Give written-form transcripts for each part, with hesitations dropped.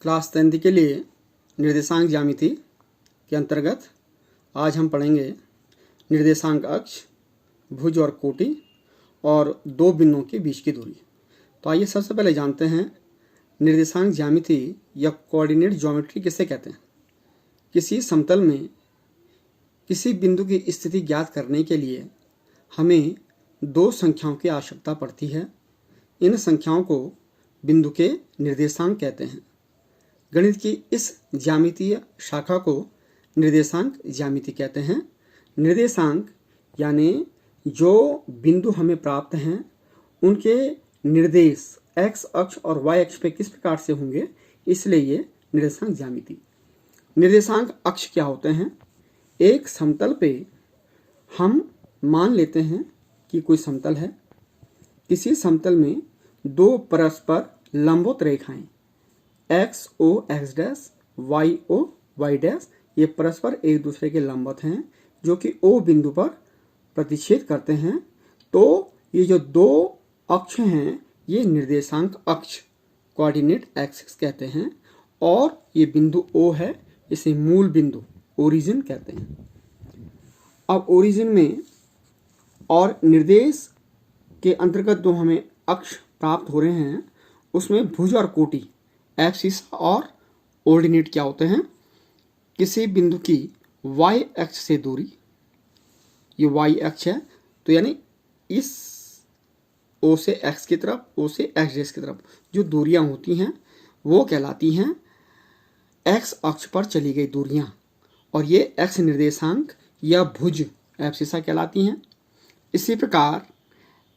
Class 10 के लिए निर्देशांक ज्यामिति के अंतर्गत आज हम पढ़ेंगे निर्देशांक अक्ष, भुज और कोटि और दो बिंदुओं के बीच की दूरी। तो आइए सबसे पहले जानते हैं निर्देशांक ज्यामिति या कोऑर्डिनेट ज्योमेट्री किसे कहते हैं। किसी समतल में किसी बिंदु की स्थिति ज्ञात करने के लिए हमें दो संख्याओं की आवश्यकता पड़ती है। इन संख्याओं को बिंदु के निर्देशांक कहते हैं। गणित की इस ज्यामितीय शाखा को निर्देशांक ज्यामिति कहते हैं। निर्देशांक यानी जो बिंदु हमें प्राप्त हैं उनके निर्देश x अक्ष और y अक्ष पे किस प्रकार से होंगे, इसलिए ये निर्देशांक ज्यामिति। निर्देशांक अक्ष क्या होते हैं? एक समतल पे हम मान लेते हैं कि कोई समतल है। किसी समतल में दो परस्पर लंबवत रेखाएं x o x dash y o y dash ये परस्पर एक दूसरे के लंबवत हैं जो कि O बिंदु पर प्रतिच्छेद करते हैं। तो ये जो दो अक्ष हैं ये निर्देशांक अक्ष कोऑर्डिनेट एक्सिस कहते हैं और ये बिंदु O है, इसे मूल बिंदु ओरिजिन कहते हैं। अब ओरिजिन में और निर्देश के अंतर्गत जो हमें अक्ष प्राप्त हो रहे हैं उसमें भुज और कोटि एक्सिस और ऑर्डिनेट क्या होते हैं? किसी बिंदु की y अक्ष से दूरी, ये y अक्ष है तो यानी इस O से x की तरफ, O से x डैश की तरफ जो दूरियां होती हैं वो कहलाती हैं x अक्ष पर चली गई दूरियां, और ये x निर्देशांक या भुज एब्सिसा कहलाती हैं। इसी प्रकार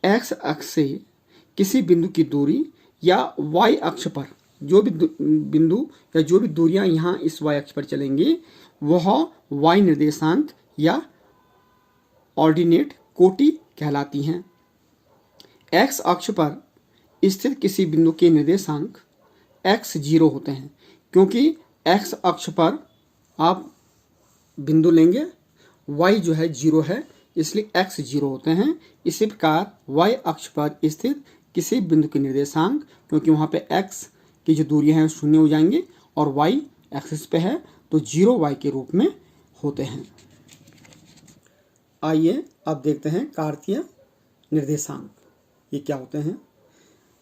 x अक्ष से किसी बिंदु की दूरी या y अक्ष पर जो भी बिंदु या जो भी दूरियां यहाँ इस y अक्ष पर चलेंगी वह y निर्देशांक या ऑर्डिनेट कोटि कहलाती हैं। x अक्ष पर स्थित किसी बिंदु के निर्देशांक x0 होते हैं, क्योंकि x अक्ष पर आप बिंदु लेंगे, y जो है 0 है इसलिए x 0 होते हैं। इसी प्रकार y अक्ष पर स्थित किसी बिंदु के निर्देशांक, क्योंकि वहाँ पे x की जो दूरियां हैं शून्य हो जाएंगी और y एक्सिस पे है तो 0y के रूप में होते हैं। आइए अब देखते हैं कार्तीय निर्देशांक ये क्या होते हैं।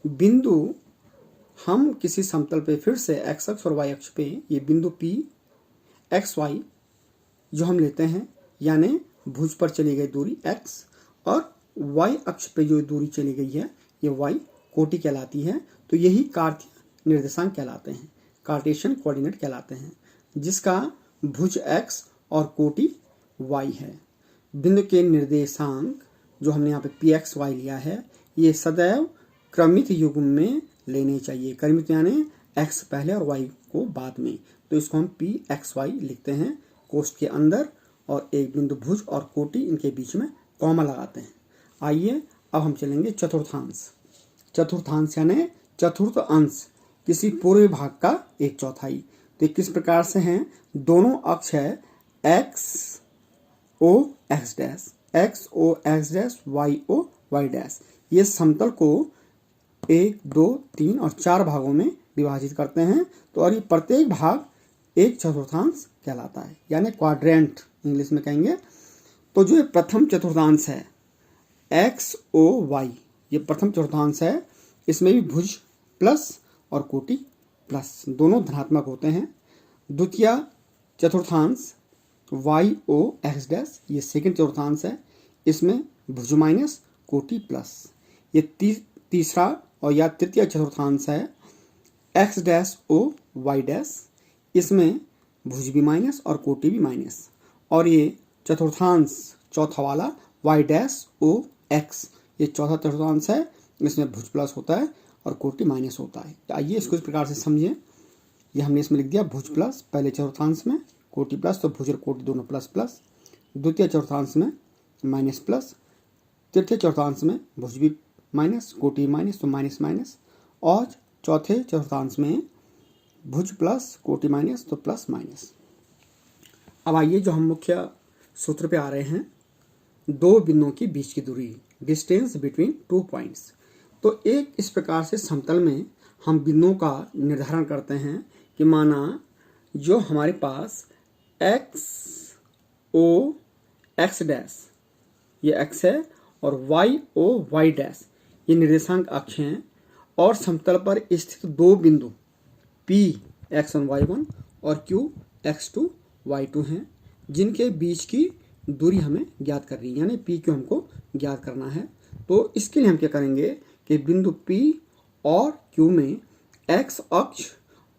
बिंदु हम किसी समतल पे फिर से x अक्ष और y अक्ष पे ये बिंदु P x y जो हम लेते हैं, यानी भुज पर चली गई दूरी x और y अक्ष पे जो दूरी चली गई है ये y कोटि कहलाती है। तो यही कार्तीय निर्देशांक कहलाते हैं, कार्टेशियन कोऑर्डिनेट कहलाते हैं, जिसका भुज x और कोटि y है। बिंदु के निर्देशांक जो हमने यहाँ पे px y लिया है ये सदैव क्रमित युग्म में लेने चाहिए। क्रमित यानी x पहले और y को बाद में, तो इसको हम pxy लिखते हैं कोष्ठ के अंदर और एक बिंदु भुज और कोटि इनके बीच में कॉमा लगाते हैं। आइए अब हम चलेंगे चतुर्थांश। चतुर्थांश यानी चतुर्थ अंश, किसी पूरे भाग का एक चौथाई। तो किस प्रकार से हैं? दोनों अक्ष है x o x dash x o x dash y o y dash. ये समतल को 1, 2, 3 और 4 भागों में विभाजित करते हैं। तो और ये प्रत्येक भाग एक चतुर्थांश कहलाता है, यानी क्वाड्रेंट इंग्लिश में कहेंगे। तो जो ये प्रथम चतुर्थांश है x o y, ये प्रथम चतुर्थांश है, इसमें भी भुज प्लस और कोटि प्लस दोनों धनात्मक होते हैं। द्वितीय चतुर्थांश y o x डैश ये सेकंड चतुर्थांश है, इसमें भुज माइनस कोटि प्लस। ये तीसरा और या तृतीय चतुर्थांश है x dash o y dash, इसमें भुज भी माइनस और कोटि भी माइनस। और ये चतुर्थांश चौथा वाला y डैश o x ये चौथा चतुर्थांश है, इसमें भुज प्लस होता है और कोटि माइनस होता है। आइए इसको इस प्रकार से समझिए। ये हमने इसमें लिख दिया भुज प्लस पहले चतुर्थांश में, कोटि प्लस, तो भुज और कोटि दोनों प्लस प्लस। द्वितीय चतुर्थांश में माइनस प्लस, तृतीय चतुर्थांश में भुज भी माइनस कोटि माइनस तो माइनस माइनस, और चौथे चतुर्थांश में भुज प्लस कोटि माइनस तो प्लस माइनस। अब आइए जो हम मुख्य सूत्र पे आ रहे हैं, दो बिंदुओं के बीच की दूरी, डिस्टेंस बिटवीन टू पॉइंट्स। तो एक इस प्रकार से समतल में हम बिंदुओं का निर्धारण करते हैं कि माना जो हमारे पास एक्स ओ एक्स डैश ये एक्स है और वाई ओ वाई डैश ये निर्देशांक अक्ष हैं और समतल पर स्थित दो बिंदु P x1 y1 और Q x2 y2 हैं जिनके बीच की दूरी हमें ज्ञात करनी है, यानी P Q हमको ज्ञात करना है। तो इसके लिए हम क्या करेंगे कि बिंदु P और Q में x अक्ष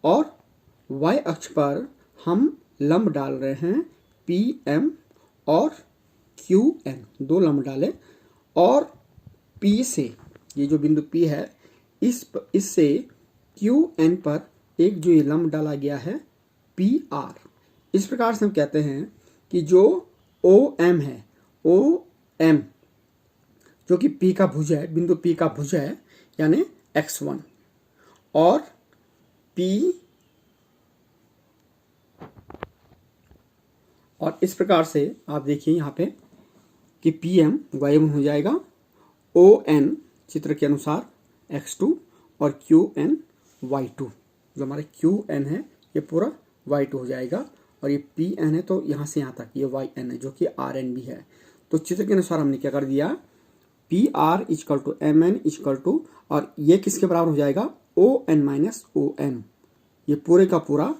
और y अक्ष पर हम लंब डाल रहे हैं PM और QN, दो लंब डाले और P से ये जो बिंदु P है इससे QN पर एक जो ये लंब डाला गया है PR। इस प्रकार से हम कहते हैं कि जो OM है, OM जो कि P का भुज है, बिंदु P का भुज है यानी x1 और P और इस प्रकार से आप देखिए यहाँ पे कि PM y1 हो जाएगा, ON चित्र के अनुसार x2 और QN y2, जो हमारे QN है ये पूरा y2 हो जाएगा और ये PN है तो यहाँ से यहाँ तक ये YN है जो कि RN भी है। तो चित्र के अनुसार हमने क्या कर दिया, PR equal to MN equal to और ये किसके बराबर हो जाएगा ON माइनस OM, ये पूरे का पूरा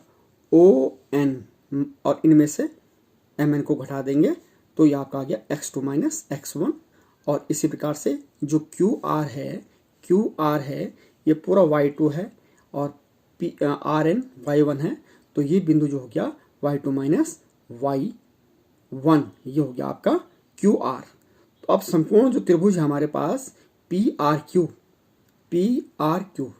ON और इनमें से MN को घटा देंगे तो ये आपका आ गया x2 माइनस x1। और इसी प्रकार से जो QR है ये पूरा y2 है और RN y1 है तो ये बिंदु जो हो गया y2 माइनस y1, ये हो गया आपका QR। तो अब संपूर्ण जो त्रिभुज है हमारे पास PRQ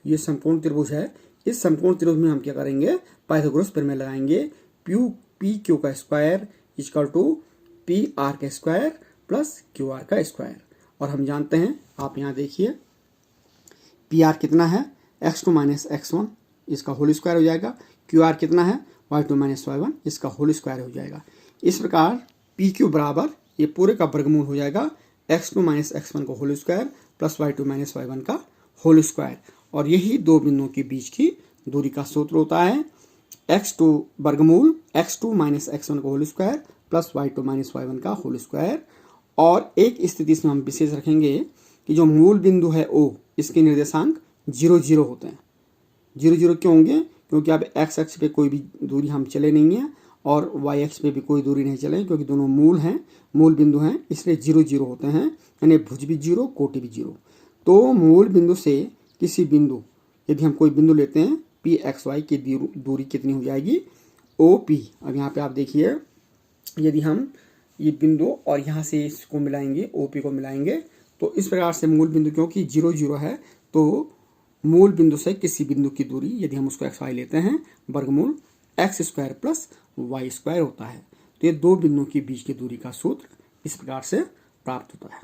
ये संपूर्ण त्रिभुज है। इस संपूर्ण त्रिभुज में हम क्या करेंगे, पाइथागोरस प्रमेय लगाएंगे, PQ का स्क्वायर इक्वल टू PR का स्क्वायर प्लस QR का स्क्वायर। और हम जानते हैं, आप यहाँ देखिए PR कितना है x2 माइनस x1 इसका होल स्क्वायर हो जाएगा, QR कितना है y2 माइनस y1 इसका होल स्क्वायर हो जाएगा। इस प्रकार PQ बराबर ये पूरे का वर्गमूल हो जाएगा x2 माइनस x1 का whole square plus y2 minus y1 का होल स्क्वायर। और यही दो बिंदुओं के बीच की दूरी का सूत्र होता है x2 वर्गमूल x2 माइनस x1 का whole square plus y2 minus y1 का होल स्क्वायर। और एक स्थिति से हम विशेष रखेंगे कि जो मूल बिंदु है O इसके निर्देशांक 0 0 होते हैं। 0 0 क्यों होंगे, क्योंकि अब x अक्ष पे कोई भी दूरी हम चले नहीं है और y अक्ष पे भी कोई दूरी नहीं चले, क्योंकि दोनों मूल बिंदु हैं इसलिए 0 0 होते हैं, यानी भुज भी 0 कोटि भी 0। तो मूल बिंदु से किसी बिंदु, यदि हम कोई बिंदु लेते हैं PXY की दूरी कितनी हो जाएगी OP। अब यहाँ पे आप देखिए यदि हम ये बिंदु और यहाँ से इसको मिलाएंगे OP को मिलाएंगे तो इस प्रकार से मूल बिंदु क्योंकि 0 0 है तो मूल बिंदु से किसी बिंदु की दूरी यदि हम उसको XY लेते हैं वर्गमूल x square plus y square होता है। तो ये दो बिंदुओं के बीच की दूरी का सूत्र इस प्रकार से प्राप्त होता है।